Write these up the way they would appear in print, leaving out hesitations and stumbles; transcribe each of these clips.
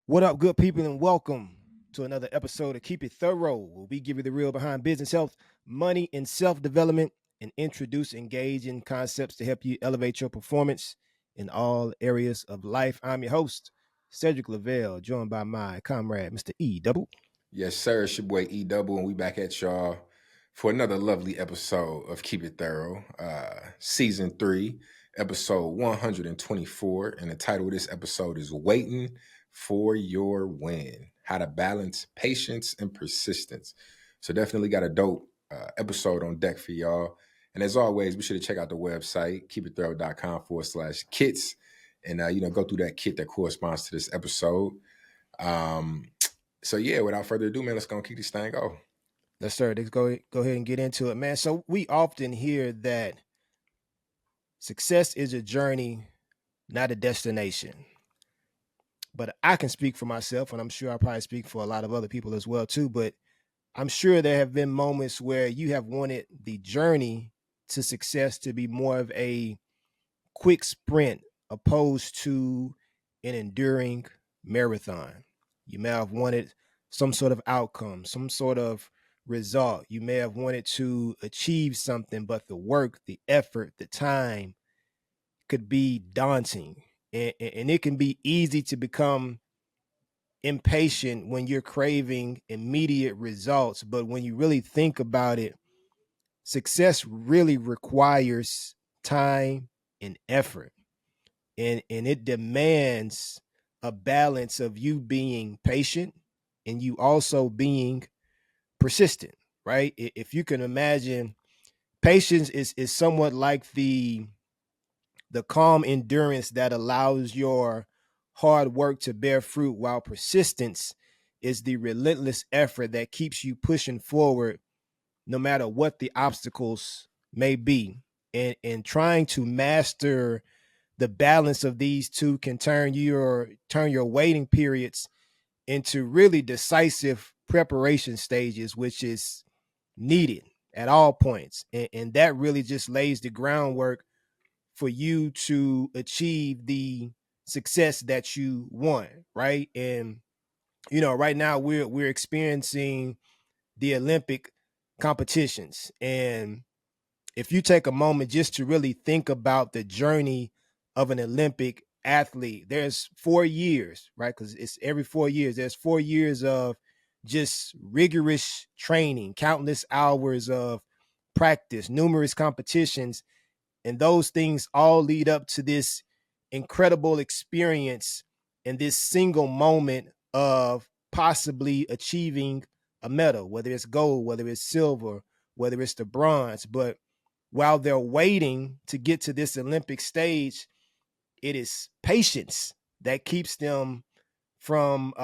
What up, good people, and welcome to another episode of Keep It Thorough, where we give you the real behind business, health, money, and self development, and introduce engaging concepts to help you elevate your performance in all areas of life. I'm your host, Cedric Lavelle, joined by my comrade, Mr. E. Double. Yes, sir. It's your boy E Double, and we back at y'all for another lovely episode of Keep It Thorough, season 3, episode 124. And the title of this episode is Waiting for Your Win: How to Balance Patience and Persistence. So definitely got a dope episode on deck for y'all. And as always, be sure to check out the website, keepitthorough.com/kits, and go through that kit that corresponds to this episode. Um, so yeah, without further ado, man, let's go and kick this thing off. Let's start. Let's go ahead and get into it, man. So we often hear that success is a journey, not a destination. But I can speak for myself, and I'm sure I probably speak for a lot of other people as well too. But I'm sure there have been moments where you have wanted the journey to success to be more of a quick sprint opposed to an enduring marathon. You may have wanted some sort of outcome, some sort of result. You may have wanted to achieve something, but the work, the effort, the time could be daunting. And it can be easy to become impatient when you're craving immediate results. But when you really think about it, success really requires time and effort. And it demands a balance of you being patient and you also being persistent, right? If you can imagine, patience is somewhat like the calm endurance that allows your hard work to bear fruit, while persistence is the relentless effort that keeps you pushing forward no matter what the obstacles may be. And trying to master the balance of these two can turn your waiting periods into really decisive preparation stages, which is needed at all points. And that really just lays the groundwork for you to achieve the success that you want, right? And right now we're experiencing the Olympic competitions. And if you take a moment just to really think about the journey of an Olympic athlete, there's 4 years, right? Because it's every 4 years. There's 4 years of just rigorous training, countless hours of practice, numerous competitions, and those things all lead up to this incredible experience and this single moment of possibly achieving a medal, whether it's gold, whether it's silver, whether it's the bronze. But while they're waiting to get to this Olympic stage, it is patience that keeps them from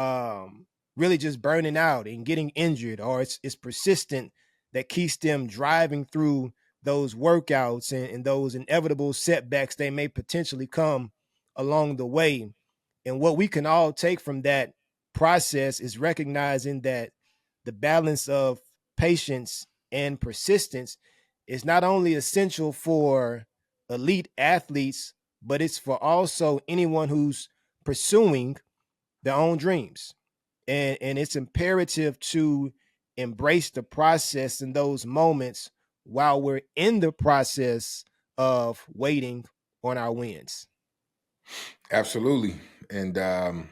really just burning out and getting injured, or it's persistent that keeps them driving through those workouts and those inevitable setbacks they may potentially come along the way. And what we can all take from that process is recognizing that the balance of patience and persistence is not only essential for elite athletes, but it's for also anyone who's pursuing their own dreams. And it's imperative to embrace the process in those moments while we're in the process of waiting on our wins. Absolutely. And to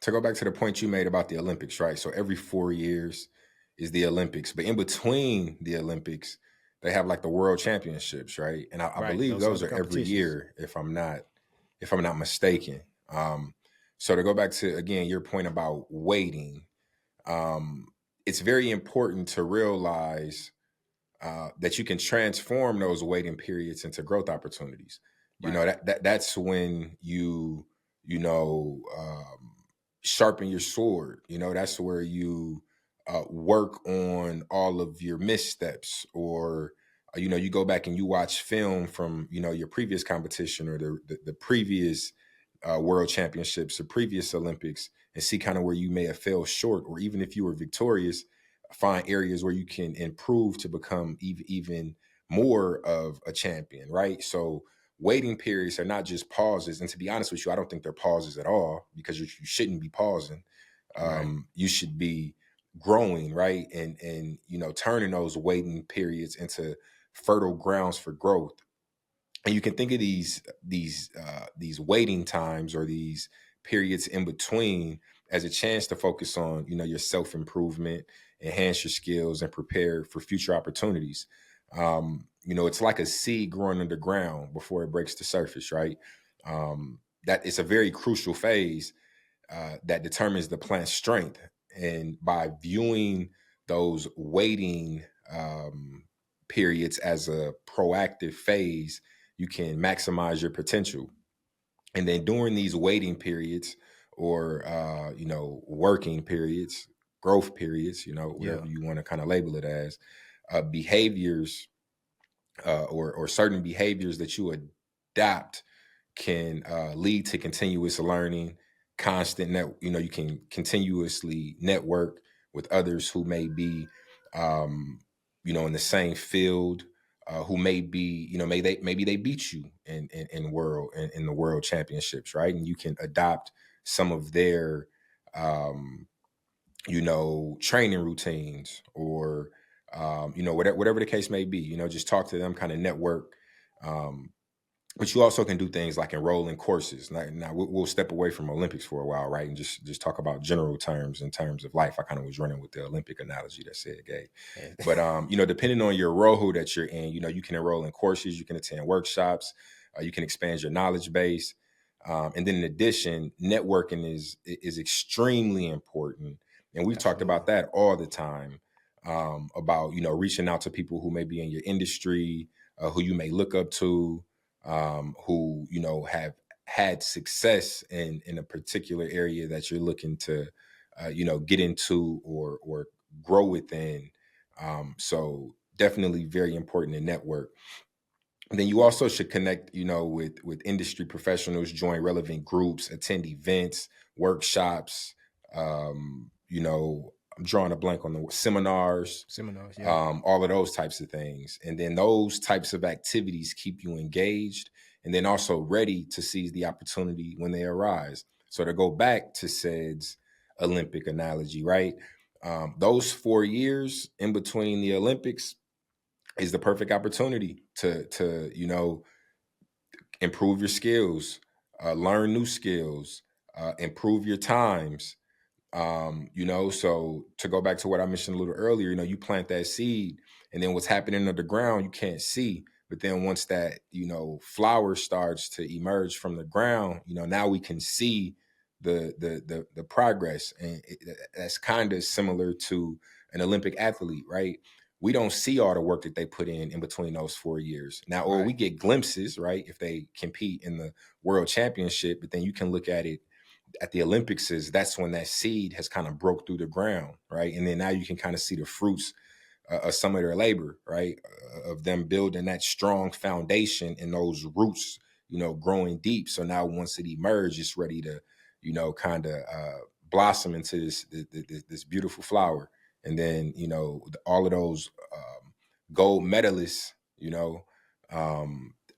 go back to the point you made about the Olympics, right? So every 4 years is the Olympics, but in between the Olympics, they have like the World Championships, right? And I Right. believe Those those other are every competitions. year, if I'm not mistaken. So to go back to again your point about waiting, um, it's very important to realize that you can transform those waiting periods into growth opportunities. You know Right. that's when you know sharpen your sword. That's where you work on all of your missteps, or you go back and you watch film from your previous competition, or the previous world championships, the previous Olympics, and see kind of where you may have fell short, or even if you were victorious, find areas where you can improve to become even more of a champion, right? So waiting periods are not just pauses. And to be honest with you, I don't think they're pauses at all, because you shouldn't be pausing. Right. You should be growing, right? And turning those waiting periods into fertile grounds for growth. And you can think of these waiting times, or these periods in between, as a chance to focus on your self improvement, enhance your skills, and prepare for future opportunities. It's like a seed growing underground before it breaks the surface, right? That it's a very crucial phase that determines the plant's strength. And by viewing those waiting periods as a proactive phase, you can maximize your potential. And then during these waiting periods, or working periods, growth periods, Yeah. whatever you want to kind of label it as, behaviors, or certain behaviors that you adopt can lead to continuous learning, constant you can continuously network with others who may be in the same field, who may be, maybe they beat you in the world championships, right? And you can adopt some of their um training routines, or whatever the case may be. Just talk to them, kind of network. But you also can do things like enroll in courses. Now we'll step away from Olympics for a while, right? And just talk about general terms in terms of life. I kind of was running with the Olympic analogy that said gay. And- But depending on your role that you're in, you can enroll in courses, you can attend workshops, you can expand your knowledge base. And then in addition, networking is extremely important. And we've talked about Absolutely. that all the time, about reaching out to people who may be in your industry, who you may look up to, who have had success in a particular area that you're looking to get into, or grow within. So definitely very important to network. And then you also should connect, with industry professionals, join relevant groups, attend events, workshops. I'm drawing a blank on the seminars, Seminars. Yeah. all of those types of things. And then those types of activities keep you engaged, and then also ready to seize the opportunity when they arise. So to go back to Said's Olympic analogy, right? Those 4 years in between the Olympics is the perfect opportunity to improve your skills, learn new skills, improve your times. So to go back to what I mentioned a little earlier, you plant that seed, and then what's happening underground you can't see. But then once that, flower starts to emerge from the ground, now we can see the progress. And that's kind of similar to an Olympic athlete, right? We don't see all the work that they put in between those 4 years. Now, or we Right. get glimpses, right? If they compete in the world championship, but then you can look at it at the Olympics, is that's when that seed has kind of broke through the ground, right? And then now you can kind of see the fruits of some of their labor, right? Of them building that strong foundation and those roots, growing deep. So now once it emerges, it's ready to, kind of blossom into this beautiful flower. And then, all of those gold medalists,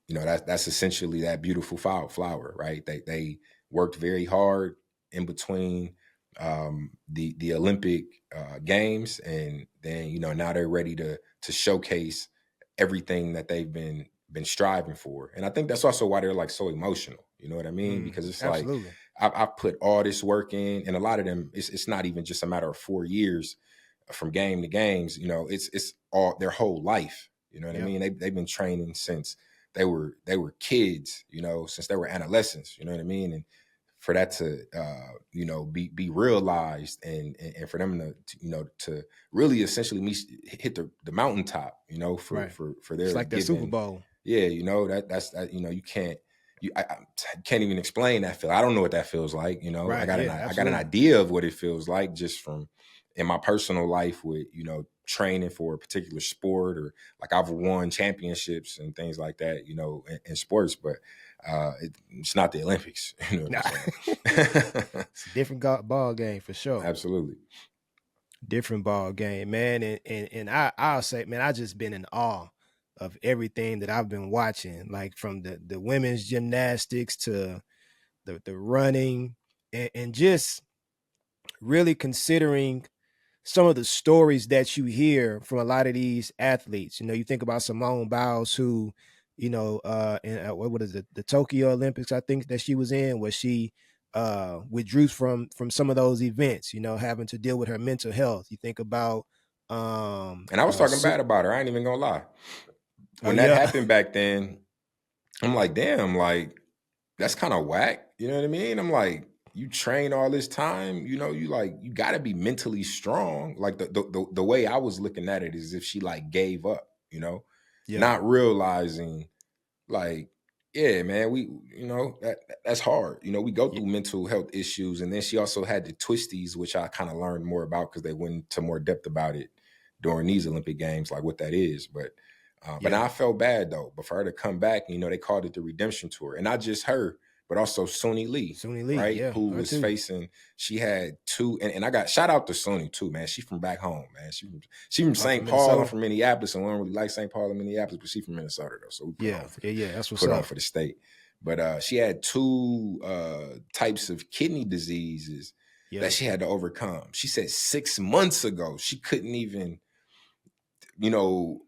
that's essentially that beautiful flower, right? They worked very hard in between the Olympic games, and then now they're ready to showcase everything that they've been striving for. And I think that's also why they're like so emotional. You know what I mean? Because it's like Absolutely. I've put all this work in, and a lot of them, it's not even just a matter of 4 years from game to games. It's all their whole life. You know what I Yeah. mean? They've been training since they were kids, since they were adolescents. You know what I mean? And for that to be realized, and for them to really essentially hit the mountaintop, for Right. for It's their like that Super given. Bowl. Yeah, that's that. You can't. I can't even explain that feel. I don't know what that feels like. Right. Yeah. I got an Absolutely. idea of what it feels like just from in my personal life with training for a particular sport, or like I've won championships and things like that. In sports, but it's not the Olympics. You know what Nah. I'm saying? It's a different ball game for sure. Absolutely. Different ball game, man. And I'll say, man, I just been in awe of everything that I've been watching, like from the women's gymnastics to the running, and just really considering some of the stories that you hear from a lot of these athletes. You think about Simone Biles, who, in what is it, the Tokyo Olympics, I think that she was in, where she withdrew from some of those events. Having to deal with her mental health. You think about And I was talking bad about her. I ain't even gonna lie. oh When that yeah, happened back then, I'm like, damn, like that's kind of whack. You know what I mean? I'm like, you train all this time, you got to be mentally strong. Like the way I was looking at it is if she like gave up, yeah, not realizing like, yeah, man, that's hard. We go yeah, through mental health issues, and then she also had the twisties, which I kind of learned more about because they went into more depth about it during these Olympic Games, like what that is. But yeah. now I felt bad though. But for her to come back, they called it the redemption tour, and not just her, but also Suni Lee, Suni Lee, right? yeah, Who her was too. facing? She had two, and I got shout out to Suni too, man. She from back home, man. She from Oh, St. from Paul. I'm Minnesota. from Minneapolis, and we don't really like St. Paul and Minneapolis, but she from Minnesota though, so we put Yeah, on for yeah, yeah. That's what's put on up. for the state. But she had two types of kidney diseases that Yeah, she had to overcome. She said 6 months ago she couldn't even,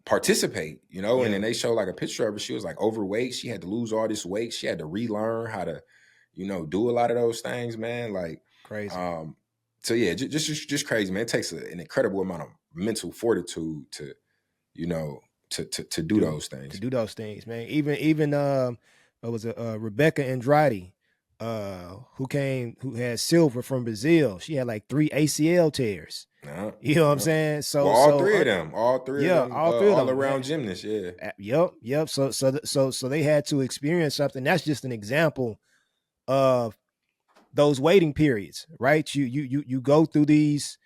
participate, and yeah. then they show like a picture of her. She was like overweight. She had to lose all this weight. She had to relearn how to, do a lot of those things, man. Like, Crazy. um, so yeah, just crazy, man. It takes an incredible amount of mental fortitude to, you know, to do do those to things. do those things, man. Even it was a Rebecca Andrade, who had silver from Brazil. She had like 3 ACL tears. Yeah, You know what I'm yeah. saying? Well, So so all three of yeah, them, all three of all them around had. gymnasts. Yeah, Yep. So they had to experience something. That's just an example of those waiting periods, right? You go through these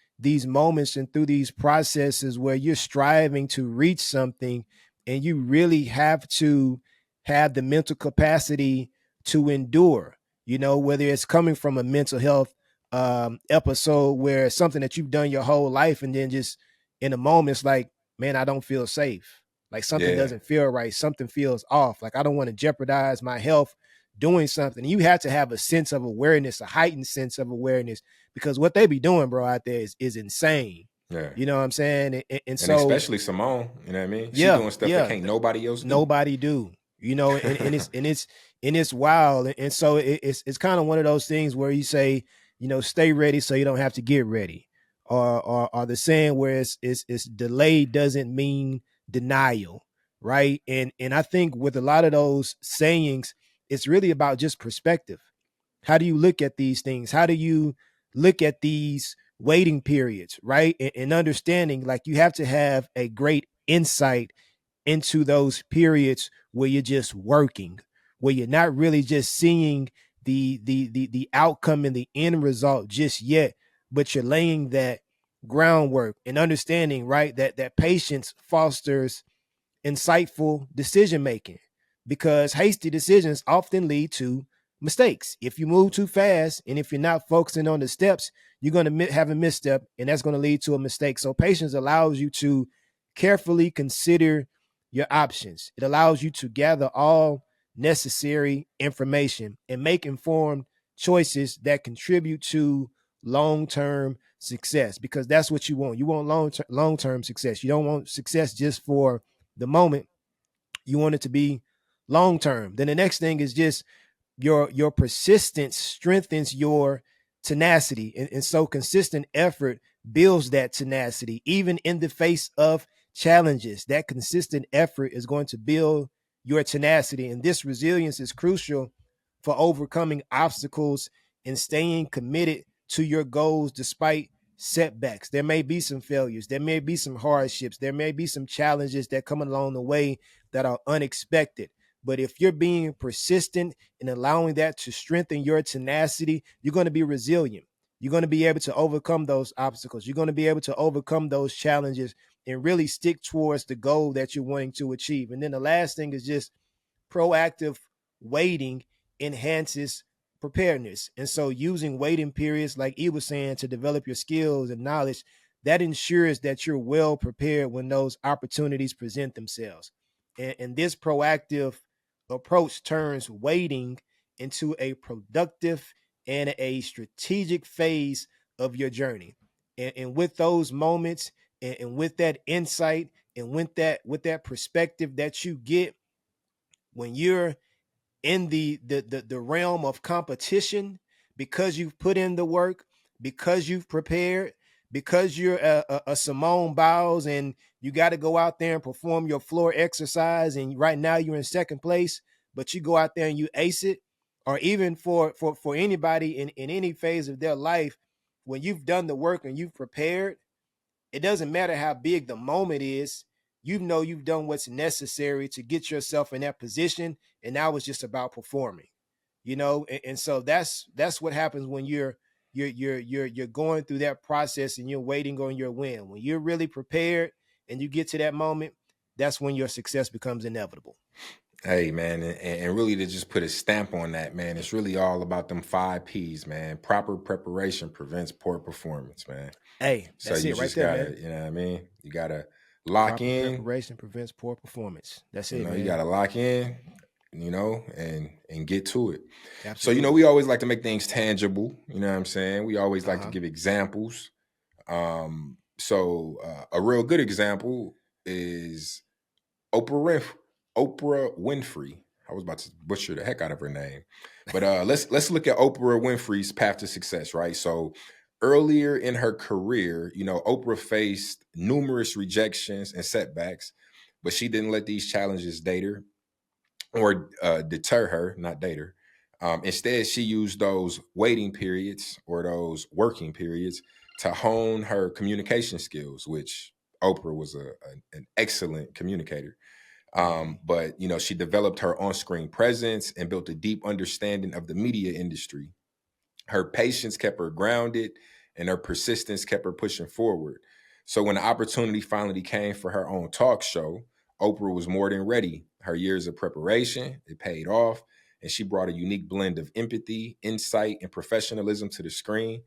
moments and through these processes where you're striving to reach something, and you really have to have the mental capacity to endure. Whether it's coming from a mental health episode where it's something that you've done your whole life, and then just in a moment, it's like, man, I don't feel safe. Like something yeah, doesn't feel right. Something feels off. Like I don't want to jeopardize my health doing something. You have to have a sense of awareness, a heightened sense of awareness, because what they be doing, bro, out there is insane. yeah. You know what I'm saying? And And so, especially Simone, you know what I mean? She yeah, doing stuff that yeah, can't nobody else do. nobody do. And it's wild. And so it's kind of one of those things where you say, stay ready so you don't have to get ready. Or the saying where it's delayed doesn't mean denial, right? And I think with a lot of those sayings, it's really about just perspective. How do you look at these things? How do you look at these waiting periods, right? And understanding, like, you have to have a great insight into those periods where you're just working, where you're not really just seeing the outcome and the end result just yet, but you're laying that groundwork and understanding, right? That patience fosters insightful decision making, because hasty decisions often lead to mistakes. If you move too fast and if you're not focusing on the steps, you're going to have a misstep, and that's going to lead to a mistake. So patience allows you to carefully consider your options. It allows you to gather all necessary information and make informed choices that contribute to long-term success, because that's what you want. You want long-term success. You don't want success just for the moment. You want it to be long term. Then the next thing is just your persistence strengthens your tenacity, and so consistent effort builds that tenacity even in the face of challenges. That consistent effort is going to build your tenacity, and this resilience is crucial for overcoming obstacles and staying committed to your goals despite setbacks. There may be some failures, there may be some hardships, there may be some challenges that come along the way that are unexpected. But if you're being persistent and allowing that to strengthen your tenacity, you're going to be resilient. You're going to be able to overcome those obstacles. You're going to be able to overcome those challenges and really stick towards the goal that you're wanting to achieve. And then the last thing is just proactive waiting enhances preparedness. And so using waiting periods, like E was saying, to develop your skills and knowledge, that ensures that you're well prepared when those opportunities present themselves. And this proactive approach turns waiting into a productive and a strategic phase of your journey. And with those moments and with that insight and with that perspective that you get when you're in the realm of competition, because you've put in the work, because you've prepared, because you're a Simone Biles and you got to go out there and perform your floor exercise, and right now you're in second place, but you go out there and you ace it. Or even for anybody in any phase of their life, when you've done the work and you've prepared, it doesn't matter how big the moment is. You know you've done what's necessary to get yourself in that position, and now it's just about performing. And so that's what happens when you're going through that process and you're waiting on your win. When you're really prepared and you get to that moment, that's when your success becomes inevitable. Hey man, and really to just put a stamp on that, man, it's really all about them 5 P's, man. Proper preparation prevents poor performance, man. Hey, So that's you it right just there, man. gotta, you know what I mean? You gotta lock Proper in, preparation prevents poor performance. That's you it, know, you man. gotta lock in, and get to it. So, Absolutely. we always like to make things tangible, you know what I'm saying? We always like to Uh-huh. give examples. A real good example is Oprah Oprah Winfrey. I was about to butcher the heck out of her name, but let's look at Oprah Winfrey's path to success. Right. So earlier in her career, Oprah faced numerous rejections and setbacks, but she didn't let these challenges date her or deter her, not date her. Instead, she used those waiting periods or those working periods to hone her communication skills, which Oprah was an excellent communicator. Mm-hmm. But she developed her on-screen presence and built a deep understanding of the media industry. Her patience kept her grounded, and her persistence kept her pushing forward. So when the opportunity finally came for her own talk show, Oprah was more than ready. Her years of preparation, it paid off, and she brought a unique blend of empathy, insight, and professionalism to the screen.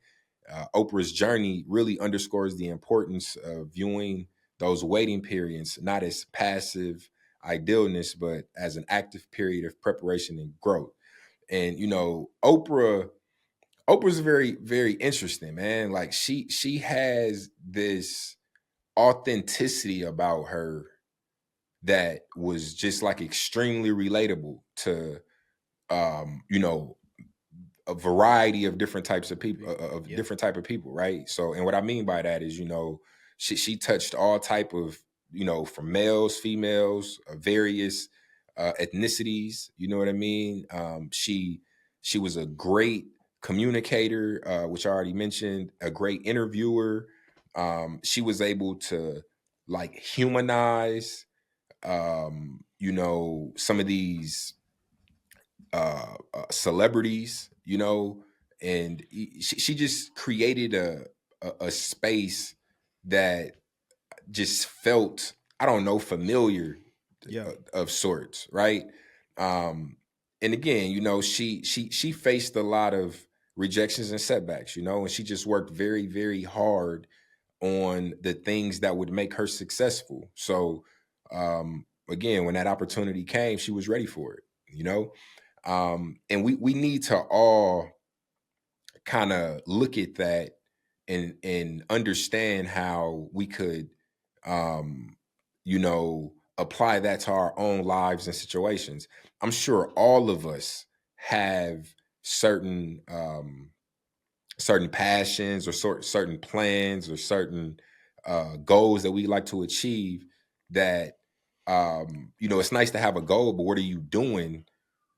Oprah's journey really underscores the importance of viewing those waiting periods not as passive idealness, but as an active period of preparation and growth. And Oprah's very, very interesting, man. Like she has this authenticity about her that was just like extremely relatable to you know a variety of different types of people of Yeah. different type of people, right? So, and what I mean by that is, she touched all type of, from males, females, various ethnicities. You know what I mean? She was a great communicator, which I already mentioned, a great interviewer. She was able to like humanize, some of these celebrities, and she just created a space that just felt, I don't know, familiar Yeah. of sorts, right? Um, and again, she faced a lot of rejections and setbacks, and she just worked very, very hard on the things that would make her successful. So again, when that opportunity came, she was ready for it. And we need to all kind of look at that and understand how we could apply that to our own lives and situations. I'm sure all of us have certain certain passions or certain plans or certain goals that we like to achieve, that it's nice to have a goal, but what are you doing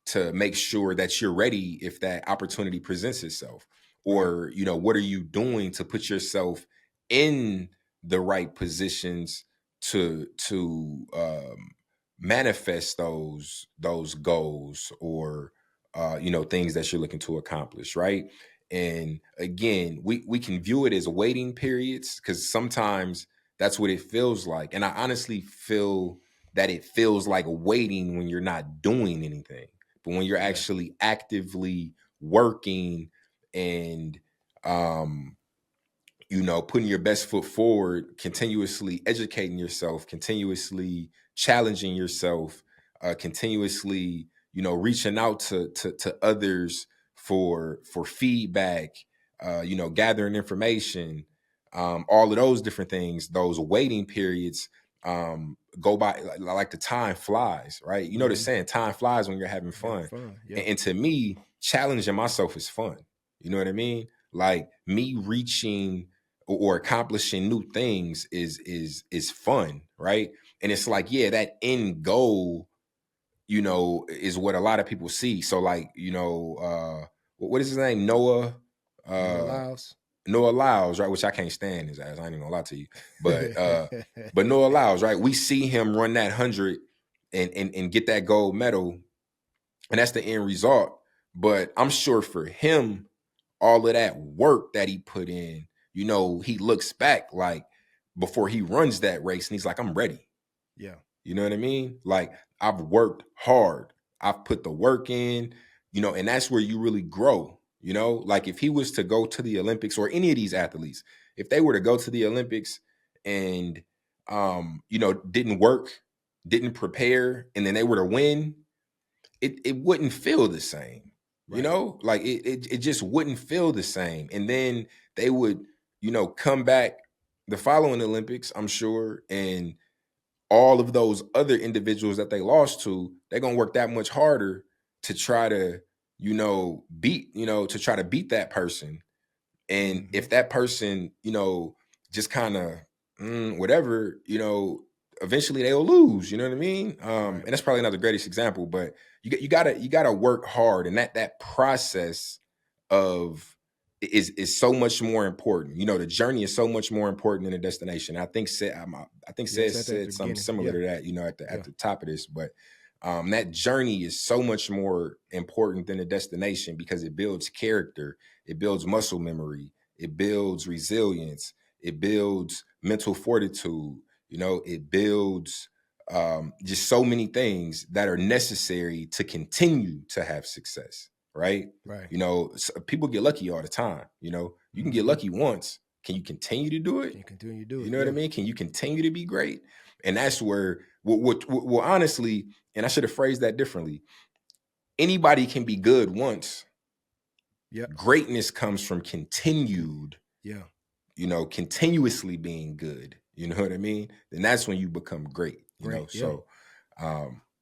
to make sure that you're ready if that opportunity presents itself? Right. Or what are you doing to put yourself in the right positions to manifest those goals, or things that you're looking to accomplish, right? And again, we can view it as waiting periods, because sometimes that's what it feels like, and I honestly feel that it feels like waiting when you're not doing anything. But when you're Yeah. actually actively working and putting your best foot forward, continuously educating yourself, continuously challenging yourself, continuously, reaching out to others for feedback, gathering information, all of those different things, those waiting periods, go by like the time flies, right? You know the Mm-hmm. saying, time flies when you're having Having fun. fun. And, Yeah. and to me, challenging myself is fun. You know what I mean? Like me reaching or accomplishing new things is fun, right? And it's like, yeah, that end goal, is what a lot of people see. So like, what is his name? Noah Uh Lyles. Noah Lyles, right? Which I can't stand his ass. I ain't even gonna lie to you. But Noah Lyles, right? We see him run that 100 and get that gold medal, and that's the end result. But I'm sure for him, all of that work that he put in, he looks back like before he runs that race and he's like, I'm ready. Yeah. You know what I mean? Like I've worked hard. I've put the work in, and that's where you really grow. Like if he was to go to the Olympics, or any of these athletes, if they were to go to the Olympics and didn't work, didn't prepare, and then they were to win, it wouldn't feel the same. Right. Like it just wouldn't feel the same. And then they would, come back the following Olympics, I'm sure, and all of those other individuals that they lost to, they're gonna work that much harder to try to, to try to beat that person. And Mm-hmm. if that person, just kind of whatever, eventually they'll lose. You know what I mean? Right. And that's probably not the greatest example, but you gotta work hard, and that process of is so much more important. The journey is so much more important than the destination. I think Yeah, said it's at the said something beginning. similar Yeah. to that. At the Yeah. top of this, but that journey is so much more important than the destination because it builds character, it builds muscle memory, it builds resilience, it builds mental fortitude. It builds just so many things that are necessary to continue to have success, right? Right. People get lucky all the time. You can get Mm-hmm. lucky once. Can you continue to do it? Can continue to do You it. know what I Yeah. mean? Can you continue to be great? And that's where, well, honestly, and I should have phrased that differently. Anybody can be good once. Yep. Greatness comes from continued, Yeah. continuously being good. You know what I mean? Then that's when you become great. Great. Yeah.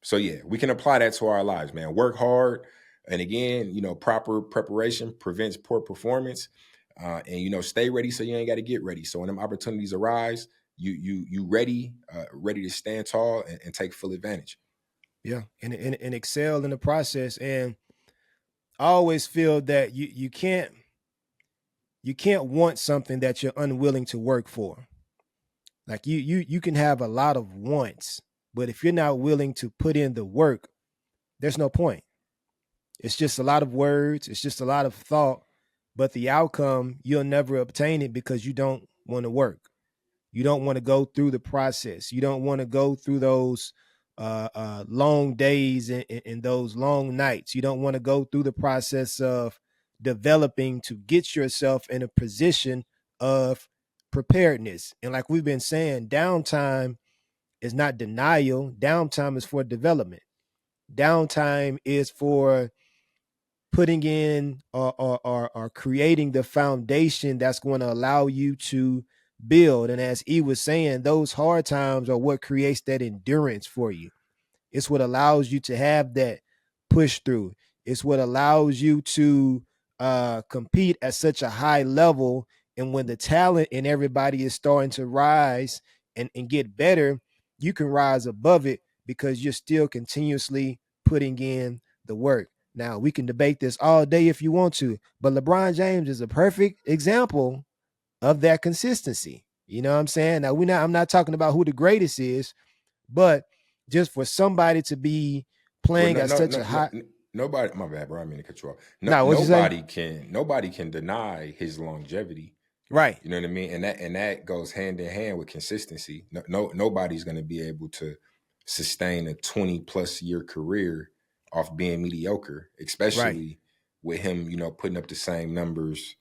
So yeah, we can apply that to our lives, man. Work hard, and again, proper preparation prevents poor performance. And stay ready so you ain't got to get ready. So when them opportunities arise, you ready, ready to stand tall and take full advantage. Yeah. And excel in the process. And I always feel that you can't want something that you're unwilling to work for. Like you can have a lot of wants, but if you're not willing to put in the work, there's no point. It's just a lot of words, it's just a lot of thought, but the outcome you'll never obtain it because you don't want to work. You don't want to go through the process. You don't want to go through those long days and those long nights. You don't want to go through the process of developing to get yourself in a position of preparedness. And like we've been saying, downtime is not denial. Downtime is for development. Downtime is for putting in or creating the foundation that's going to allow you to build. And as E was saying, those hard times are what creates that endurance for you. It's what allows you to have that push through. It's what allows you to compete at such a high level. And when the talent and everybody is starting to rise and get better, you can rise above it because you're still continuously putting in the work. Now, we can debate this all day if you want to, but LeBron James is a perfect example of that consistency. You know what I'm saying? Now, I'm not talking about who the greatest is, but just for somebody to be Well, playing no, at no, such no, a no, high. nobody. My bad, bro. I mean to cut you off. No, Now, what you say? nobody can deny his longevity. Right. You know what I mean? And that goes hand in hand with consistency. Nobody's going to be able to sustain a 20+ year career off being mediocre, Right. especially with him, putting up the same numbers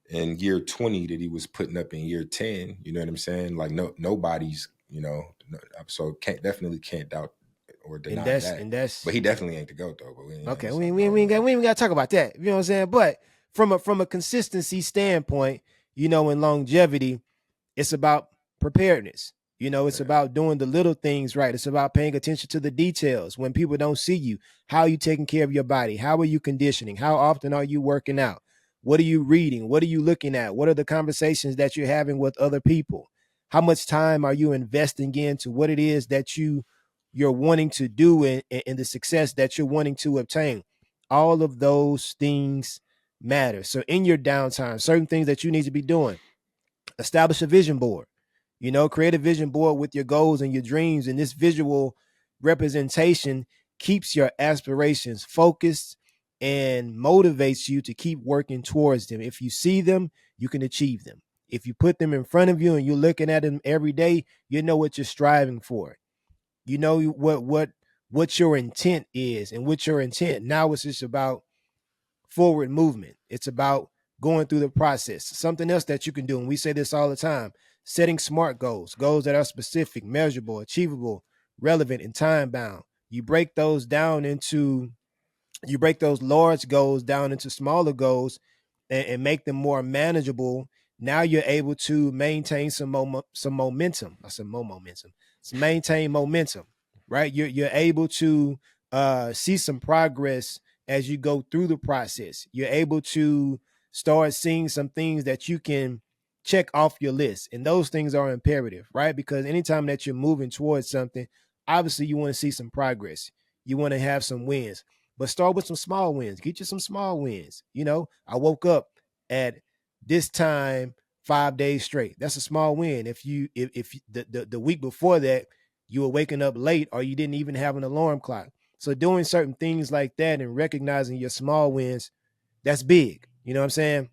in year 20 that he was putting up in year 10. You know what I'm saying? Like nobody's, You know, so definitely can't doubt or And deny that's that. and But that's he definitely ain't the GOAT though. But okay. let's We, not we, go we ain't got there. we ain't got to talk about that. You know what I'm saying? But from a consistency standpoint, you know, in longevity, it's about preparedness. You know, it's Yeah, about doing the little things right. It's about paying attention to the details. When people don't see you, how are you taking care of your body? How are you conditioning? How often are you working out? What are you reading? What are you looking at? What are the conversations that you're having with other people? How much time are you investing into what it is that you're wanting to do and the success that you're wanting to obtain? All of those things matter. So in your downtime, certain things that you need to be doing, establish a vision board. You know, create a vision board with your goals and your dreams, and this visual representation keeps your aspirations focused and motivates you to keep working towards them. If you see them, you can achieve them. If you put them in front of you and you're looking at them every day, you know what you're striving for. You know what your intent is, and with your intent now it's just about forward movement. It's about going through the process. Something else that you can do, and we say this all the time, setting smart goals, goals that are specific, measurable, achievable, relevant, and time bound. You break those large goals down into smaller goals and make them more manageable. Now you're able to maintain some momentum. I said more momentum. So maintain momentum, right? You're able to see some progress as you go through the process. You're able to start seeing some things that you can check off your list, and those things are imperative, right? Because anytime that you're moving towards something, obviously you want to see some progress. You want to have some wins, but start with some small wins. Get you some small wins. You know, I woke up at this time 5 days straight. That's a small win. If the week before that you were waking up late or you didn't even have an alarm clock. So doing certain things like that and recognizing your small wins, that's big. You know what I'm saying?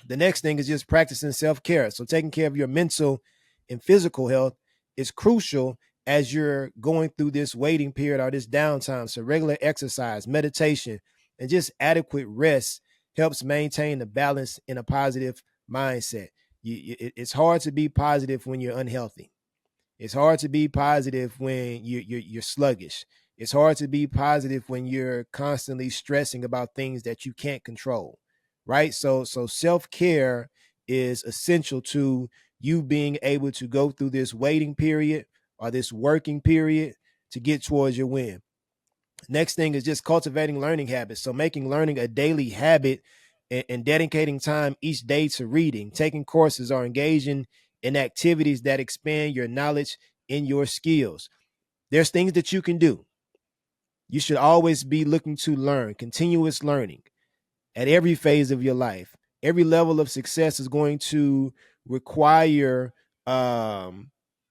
The next thing is just practicing self-care. So taking care of your mental and physical health is crucial as you're going through this waiting period or this downtime. So regular exercise, meditation, and just adequate rest helps maintain the balance in a positive mindset. It's hard to be positive when you're unhealthy. It's hard to be positive when you're sluggish. It's hard to be positive when you're constantly stressing about things that you can't control, right? So self-care is essential to you being able to go through this waiting period or this working period to get towards your win. Next thing is just cultivating learning habits. So making learning a daily habit and dedicating time each day to reading, taking courses, or engaging in activities that expand your knowledge and your skills. There's things that you can do. You should always be looking to learn, continuous learning at every phase of your life. Every level of success is going to require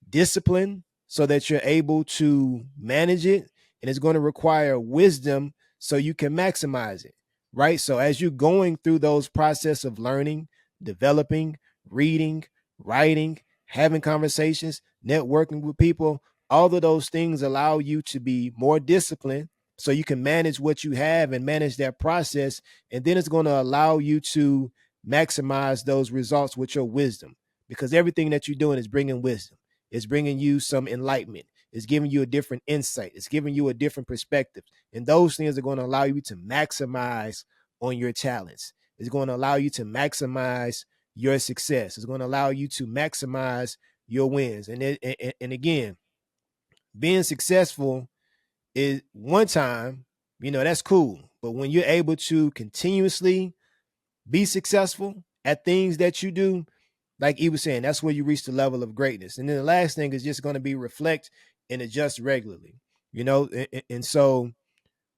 discipline so that you're able to manage it. And it's going to require wisdom so you can maximize it, right? So as you're going through those process of learning, developing, reading, writing, having conversations, networking with people, all of those things allow you to be more disciplined so you can manage what you have and manage that process, and then it's going to allow you to maximize those results with your wisdom, because everything that you're doing is bringing wisdom. It's bringing you some enlightenment. It's giving you a different insight. It's giving you a different perspective. And those things are going to allow you to maximize on your talents. It's going to allow you to maximize your success. It's going to allow you to maximize your wins. And again, being successful is one time, you know, that's cool. But when you're able to continuously be successful at things that you do, like he was saying, that's where you reach the level of greatness. And then the last thing is just going to be reflect and adjust regularly, you know. And so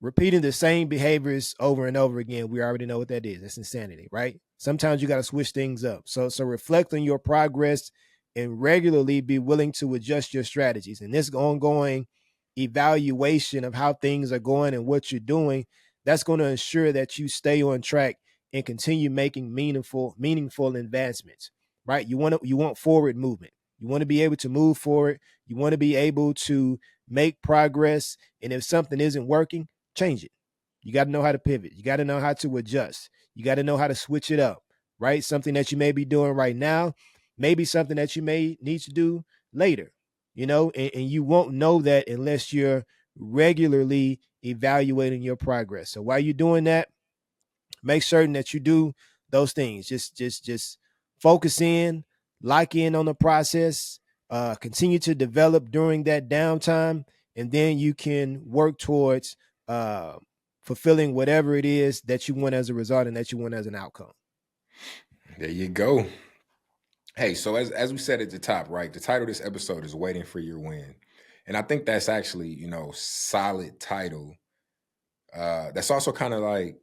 repeating the same behaviors over and over again, we already know what that is. That's insanity, right? Sometimes you got to switch things up. So reflect on your progress and regularly be willing to adjust your strategies. And this ongoing evaluation of how things are going and what you're doing, that's going to ensure that you stay on track and continue making meaningful advancements, right? You want forward movement. You want to be able to move forward. You want to be able to make progress. And if something isn't working, change it. You got to know how to pivot. You got to know how to adjust. You got to know how to switch it up, right? Something that you may be doing right now, maybe something that you may need to do later. and you won't know that unless you're regularly evaluating your progress. So while you're doing that, make certain that you do those things. Just focus in, lock in on the process, continue to develop during that downtime, and then you can work towards uh, fulfilling whatever it is that you want as a result and that you want as an outcome. There you go. Hey, so as we said at the top, right? The title of this episode is "Waiting for Your Win," and I think that's actually solid title. That's also kind of like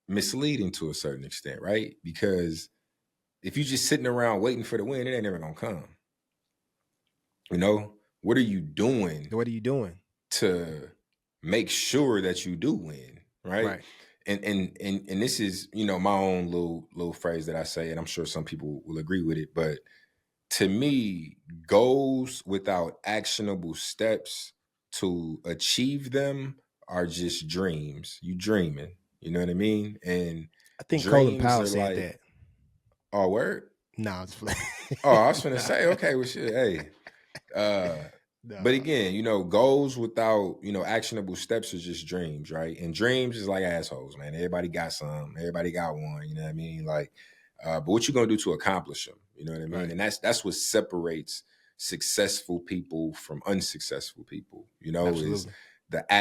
misleading to a certain extent, right? Because if you're just sitting around waiting for the win, it ain't never gonna come. What are you doing What are you doing? to make sure that you do win, right? Right. And this is my own little phrase that I say, and I'm sure some people will agree with it, but to me, goals without actionable steps to achieve them are just dreams. You dreaming, you know what I mean? And I think Colin dreams Powell are said like, that. oh, word. No, it's Oh, I was gonna no, say, okay, well, shit, hey. Uh, but no. again, goals without actionable steps are just dreams, right? And dreams is like assholes, man. Everybody got some. Everybody got one. You know what I mean? Like, but what you gonna do to accomplish them? You know what I mean? Right. And that's what separates successful people from unsuccessful people. Is Absolutely. the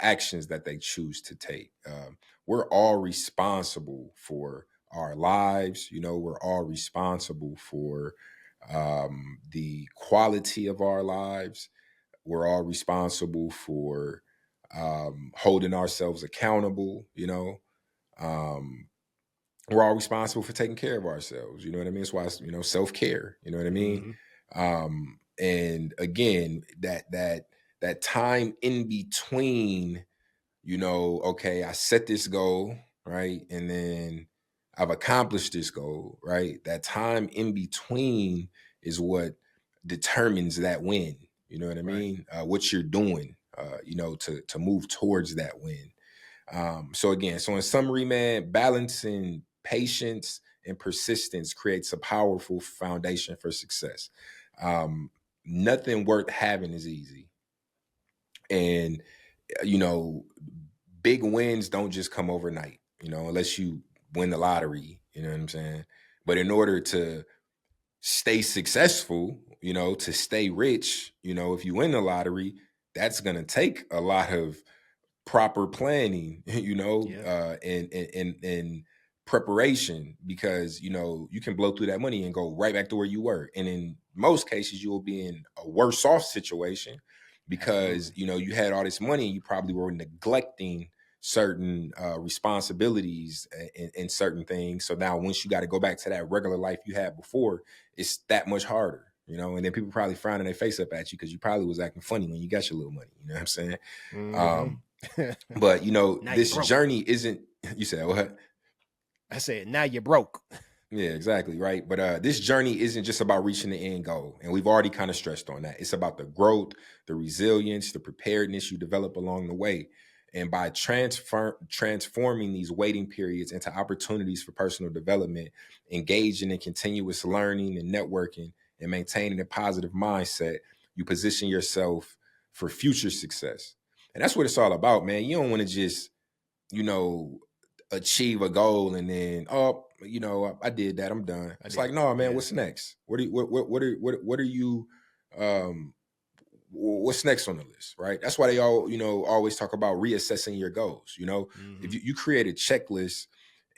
actions that they choose to take. We're all responsible for our lives. We're all responsible for the quality of our lives. We're all responsible for holding ourselves accountable. Um, we're all responsible for taking care of ourselves. You know what I mean? That's why it's, self care. You know what I mean? Hmm. And again, that time in between, okay, I set this goal, right? And then I've accomplished this goal, right? That time in between is what determines that win. You know what I Right. mean? What you're doing, to move towards that win. So in summary, man, balancing patience and persistence creates a powerful foundation for success. Um, Nothing worth having is easy. And, you know, big wins don't just come overnight, unless you win the lottery, you know what I'm saying? But in order to stay successful, to stay rich, if you win the lottery, that's going to take a lot of proper planning, Yeah. and preparation, because you can blow through that money and go right back to where you were, and in most cases you will be in a worse off situation because Absolutely. you had all this money and you probably were neglecting certain responsibilities and certain things. So now once you got to go back to that regular life you had before, it's that much harder. And then people probably frowning their face up at you because you probably was acting funny when you got your little money. You know what I'm saying? Hmm. Um, but Now you're this broke. journey isn't. You said what? I said, now you're broke. Yeah, exactly, right. But this journey isn't just about reaching the end goal, and we've already kind of stressed on that. It's about the growth, the resilience, the preparedness you develop along the way, and by transforming these waiting periods into opportunities for personal development, engaging in continuous learning and networking, and maintaining a positive mindset, you position yourself for future success. And that's what it's all about, man. You don't want to just you know, achieve a goal and then, oh, I did that, I'm done. I It's like, did. no, man, Yeah. what's next? What are you um what's next on the list, right? That's why they all, always talk about reassessing your goals. If Hmm. you create a checklist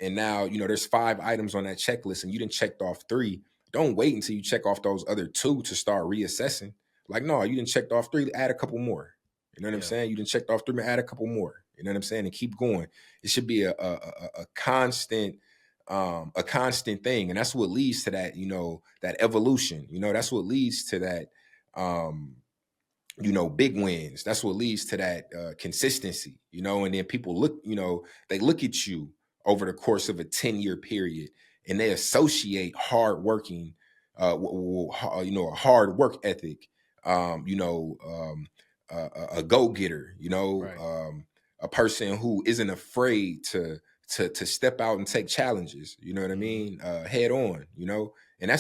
and now, there's 5 items on that checklist and you didn't checked off 3, don't wait until you check off those other 2 to start reassessing. Like, no, you didn't checked off 3, add a couple more. You know what I'm Yeah. saying? You didn't checked off 3, add a couple more. You know what I'm saying? And keep going. It should be a constant thing. And that's what leads to that, that evolution. That's what leads to that um big wins. That's what leads to that consistency, and then people look, they look at you over the course of a 10-year period and they associate hard working, a hard work ethic, um, you know, um, a go-getter, Right. a person who isn't afraid to step out and take challenges, you know what I Hmm. mean? Head on, and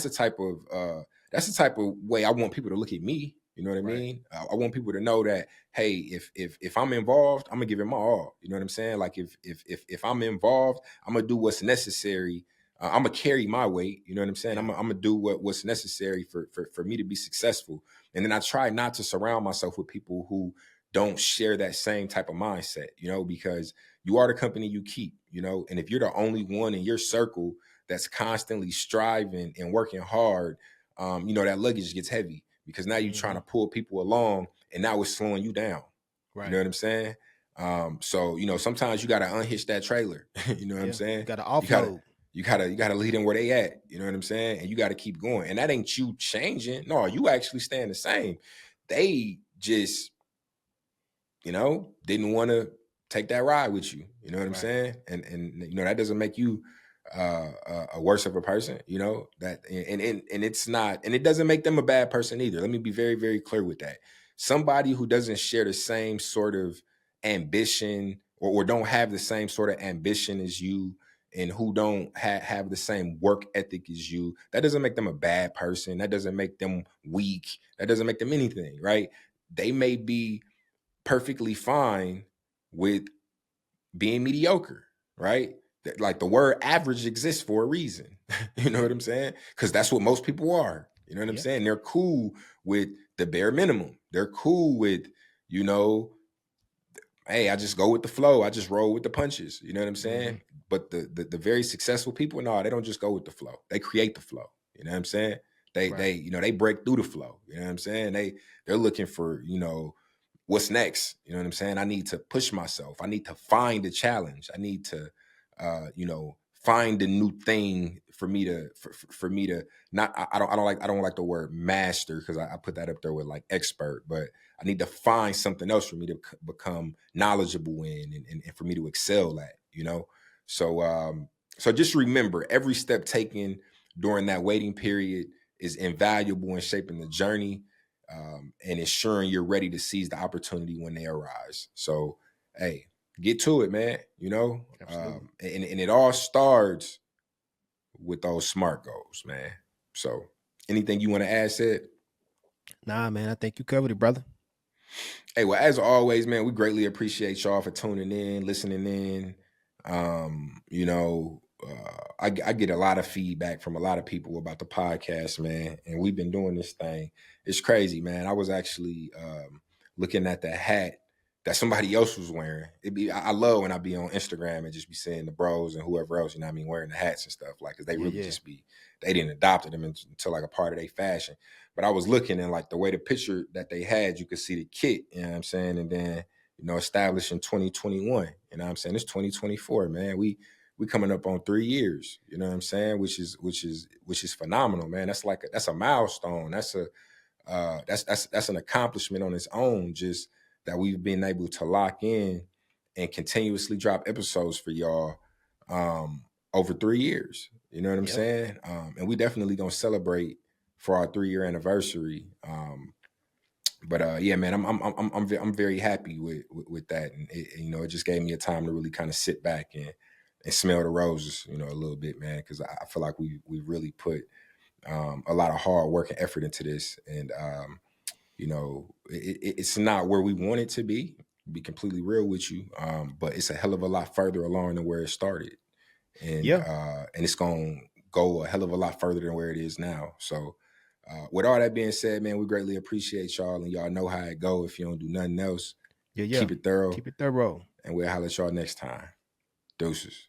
that's the type of way I want people to look at me. You know what I Right. mean? I want people to know that, hey, if I'm involved, I'm gonna give it my all. You know what I'm saying? Like if I'm involved, I'm gonna do what's necessary. I'm gonna carry my weight. You know what I'm saying? Yeah. I'm gonna do what's necessary for me to be successful. And then I try not to surround myself with people who don't share that same type of mindset. You know, because you are the company you keep. You know, and if you're the only one in your circle that's constantly striving and working hard, you know, that luggage gets heavy because now you're trying Hmm. to pull people along and now it's slowing you down. You know Right. what I'm saying? So, you know, sometimes you got to unhitch that trailer. You know what I'm Yeah. You saying? got to You gotta, offload. you gotta lead them where they at. You know what I'm saying? And you got to keep going. And that ain't you changing. No, you actually staying the same. They just, you know, didn't want to take that ride with you. You know what I'm Right. saying? And you know that doesn't make you a worse of a person. You know that, and it's not, and it doesn't make them a bad person either. Let me be very very clear with that. Somebody who doesn't share the same sort of ambition or don't have the same sort of ambition as you and who don't have the same work ethic as you, that doesn't make them a bad person. That doesn't make them weak. That doesn't make them anything, right? They may be perfectly fine with being mediocre, right? Like the word average exists for a reason. You know what I'm saying? Because that's what most people are. You know what I'm Yeah. saying? They're cool with the bare minimum. They're cool with, you know, hey, I just go with the flow. I just roll with the punches. You know what I'm Hmm. saying? But the very successful people, no, they don't just go with the flow. They create the flow. You know what I'm saying? They Right. you know they break through the flow. You know what I'm saying? They're looking for, you know, what's next. You know what I'm saying? I need to push myself. I need to find a challenge. I need to you know, find a new thing for me to for me to not I don't like the word master because I put that up there with like expert, but I need to find something else for me to become knowledgeable in and for me to excel at, you know? So so just remember every step taken during that waiting period is invaluable in shaping the journey, and ensuring you're ready to seize the opportunity when they arise. So, hey, get to it, man. You know, Absolutely. and it all starts with those SMART goals, man. So, anything you want to add, Sid? Nah, man. I think you covered it, brother. Hey, well, as always, man, we greatly appreciate y'all for tuning in, listening in. You know, I get a lot of feedback from a lot of people about the podcast, man, and we've been doing this thing. It's crazy, man. I was actually looking at the hat that somebody else was wearing. I love when I be on Instagram and just be seeing the bros and whoever else, you know what I mean, wearing the hats and stuff, like, cause they Yeah. really Yeah. just be, they didn't adopted them into like a part of their fashion. But I was looking and like the way the picture that they had, you could see the kit, you know what I'm saying? And then, you know, established in 2021. You know what I'm saying? It's 2024, man. We coming up on 3 years, you know what I'm saying? Which is phenomenal, man. That's a milestone. That's an accomplishment on its own, just that we've been able to lock in and continuously drop episodes for y'all over 3 years. You know what I'm Yep. saying? And we definitely gonna celebrate for our 3 year anniversary. But yeah, man, I'm very happy with that, and you know, it just gave me a time to really kind of sit back and smell the roses, you know, a little bit, man, because I feel like we really put a lot of hard work and effort into this, and you know, it's not where we want it to be completely real with you, but it's a hell of a lot further along than where it started, Yeah. and it's gonna go a hell of a lot further than where it is now. So, with all that being said, man, we greatly appreciate y'all, and y'all know how it go. If you don't do nothing else, Yeah. Yeah. keep it thorough, Keep it thorough. and we'll holler at y'all next time. Deuces.